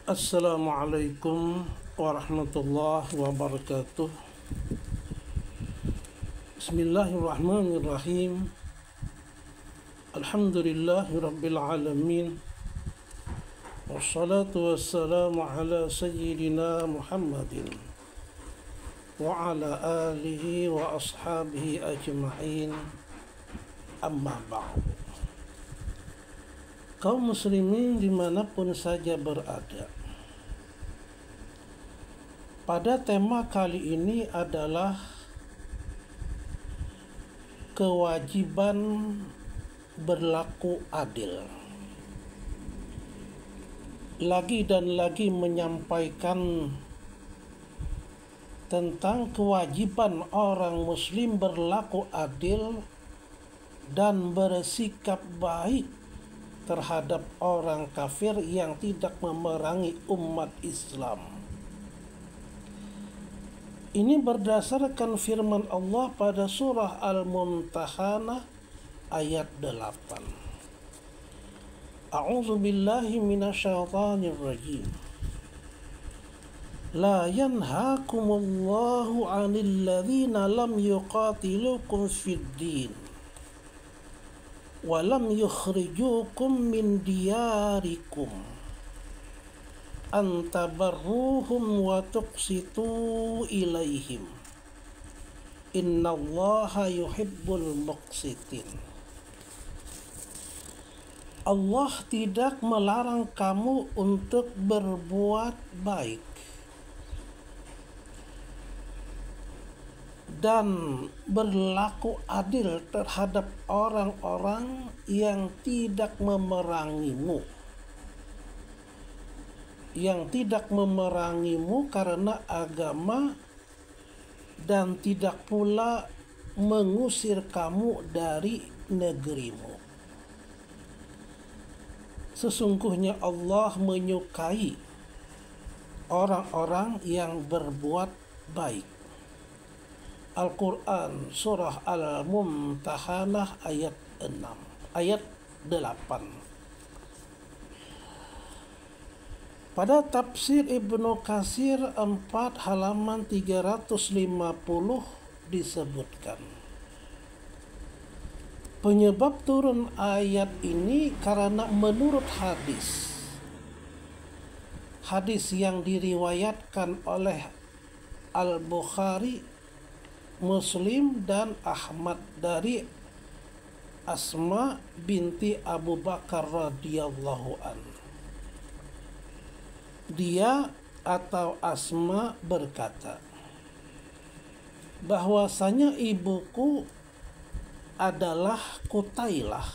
Assalamualaikum warahmatullahi wabarakatuh. Bismillahirrahmanirrahim. Alhamdulillahi rabbil alamin. Wassalatu wassalamu ala sayyidina Muhammadin wa ala alihi wa ashabihi ajma'in. Amma ba'du. Kaum muslimin dimanapun saja berada, pada tema kali ini adalah kewajiban berlaku adil. Lagi dan lagi menyampaikan tentang kewajiban orang muslim berlaku adil dan bersikap baik terhadap orang kafir yang tidak memerangi umat Islam. Ini berdasarkan firman Allah pada surah Al-Mumtahanah ayat 8. A'udzu billahi minasyaitonir rajim. La yanhaakumullahu 'anil ladzina lam yuqatilukum fid din walam yukhrijukum min diyarikum antabarruhum wa tuqsitu ilaihim innallaha yuhibbul muqsitin. Allah tidak melarang kamu untuk berbuat baik dan berlaku adil terhadap orang-orang yang tidak memerangimu. Yang tidak memerangimu karena agama dan tidak pula mengusir kamu dari negerimu. Sesungguhnya Allah menyukai orang-orang yang berbuat baik. Al-Quran surah Al-Mumtahanah ayat 8. Pada tafsir Ibnu Katsir 4 halaman 350 disebutkan, penyebab turun ayat ini karena menurut hadis yang diriwayatkan oleh Al-Bukhari, Muslim dan Ahmad dari Asma binti Abu Bakar radhiyallahu an. Dia atau Asma berkata, bahwasanya ibuku adalah Qutailah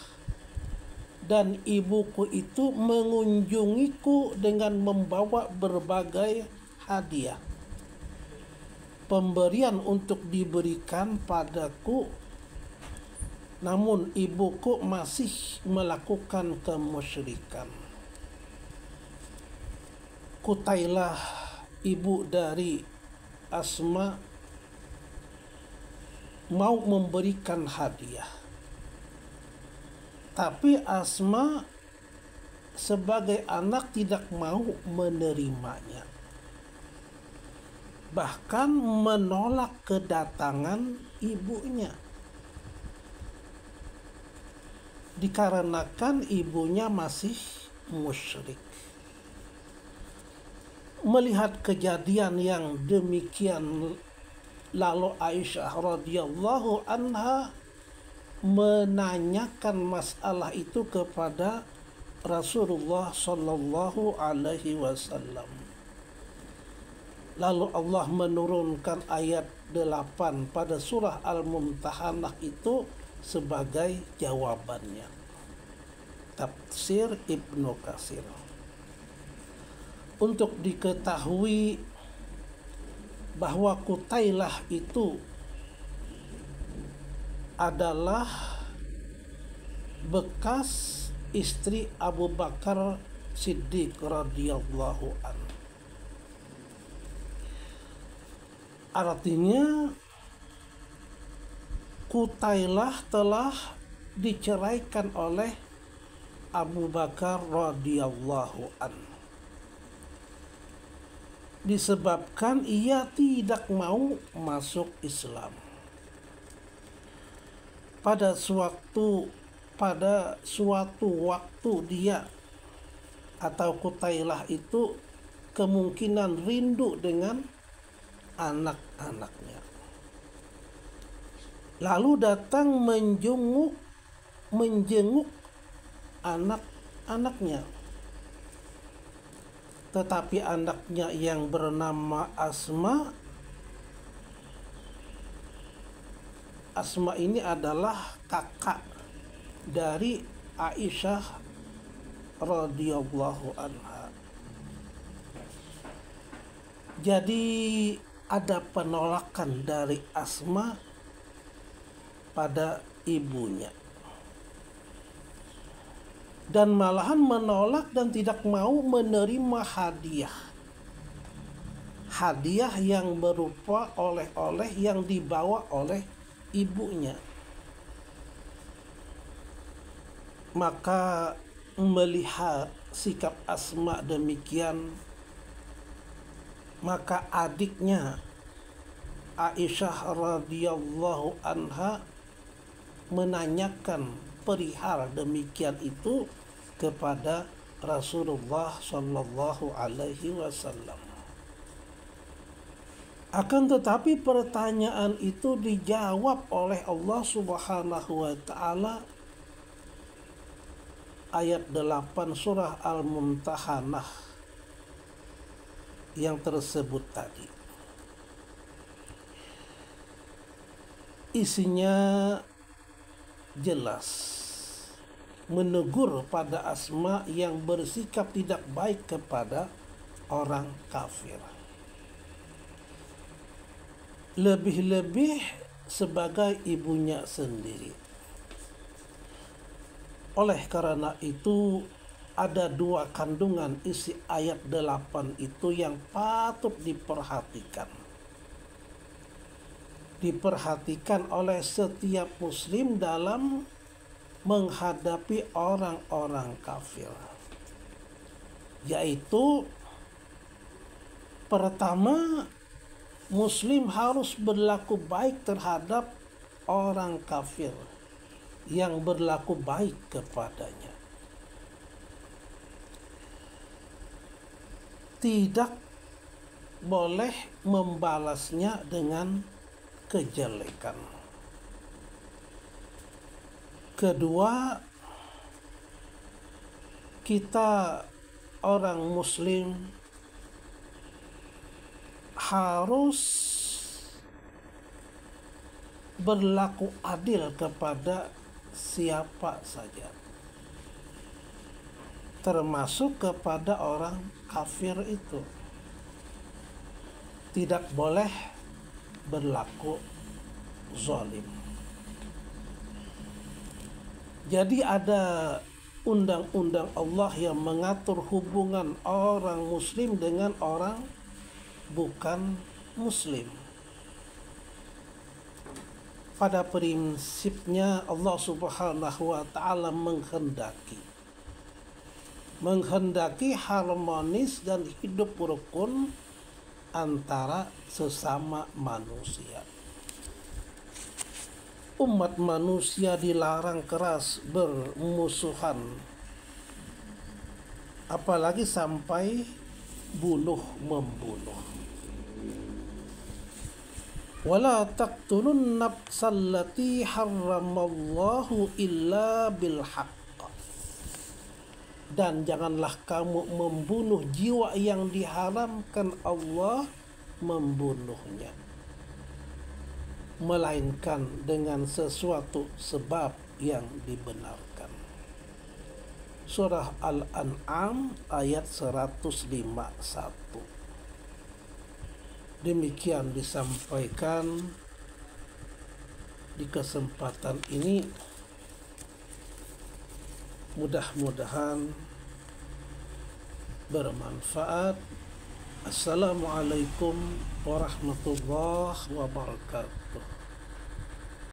dan ibuku itu mengunjungiku dengan membawa berbagai hadiah, pemberian untuk diberikan padaku, namun ibuku masih melakukan kemusyrikan. Qutailah, ibu dari Asma, mau memberikan hadiah, tapi Asma sebagai anak tidak mau menerimanya, bahkan menolak kedatangan ibunya, dikarenakan ibunya masih musyrik. Melihat kejadian yang demikian, lalu Aisyah radhiyallahu anha menanyakan masalah itu kepada Rasulullah sallallahu alaihi wasallam. Lalu Allah menurunkan ayat 8 pada surah Al-Mumtahanah itu sebagai jawabannya. Tafsir Ibnu Katsir. Untuk diketahui bahwa Qutailah itu adalah bekas istri Abu Bakar Siddiq radhiyallahu anhu. Artinya Qutailah telah diceraikan oleh Abu Bakar radhiyallahu anhu. disebabkan ia tidak mau masuk Islam. Pada suatu waktu dia atau Qutailah itu kemungkinan rindu dengan anak-anaknya. Lalu datang menjenguk anak-anaknya. Tetapi anaknya yang bernama Asma ini adalah kakak dari Aisyah radhiyallahu anha. Jadi ada penolakan dari Asma pada ibunya, dan malahan menolak dan tidak mau menerima hadiah yang berupa oleh-oleh yang dibawa oleh ibunya. Maka melihat sikap Asma demikian, maka adiknya Aisyah radhiyallahu anha menanyakan perihal demikian itu kepada Rasulullah sallallahu alaihi wasallam. Akan tetapi pertanyaan itu dijawab oleh Allah Subhanahu wa taala ayat 8 surah Al-Mumtahanah yang tersebut tadi. Isinya jelas menegur pada Asma yang bersikap tidak baik kepada orang kafir. Lebih-lebih sebagai ibunya sendiri. Oleh karena itu ada dua kandungan isi ayat 8 itu yang patut diperhatikan oleh setiap muslim dalam menghadapi orang-orang kafir. Yaitu pertama, muslim harus berlaku baik terhadap orang kafir yang berlaku baik kepadanya. Tidak boleh membalasnya dengan kejelekan. Kedua, kita orang muslim harus berlaku adil kepada siapa saja, termasuk kepada orang kafir itu. Tidak boleh berlaku zalim. Jadi ada undang-undang Allah yang mengatur hubungan orang muslim dengan orang bukan muslim. Pada prinsipnya Allah Subhanahu wa taala menghendaki harmonis dan hidup rukun antara sesama manusia. Umat manusia dilarang keras bermusuhan, apalagi sampai bunuh-membunuh. Wala taqtulun nafsallati harramallahu illa bilhaq. Dan janganlah kamu membunuh jiwa yang diharamkan Allah membunuhnya, melainkan dengan sesuatu sebab yang dibenarkan. Surah Al-An'am ayat 151. Demikian disampaikan di kesempatan ini. Mudah-mudahan bermanfaat. Assalamualaikum warahmatullahi wabarakatuh.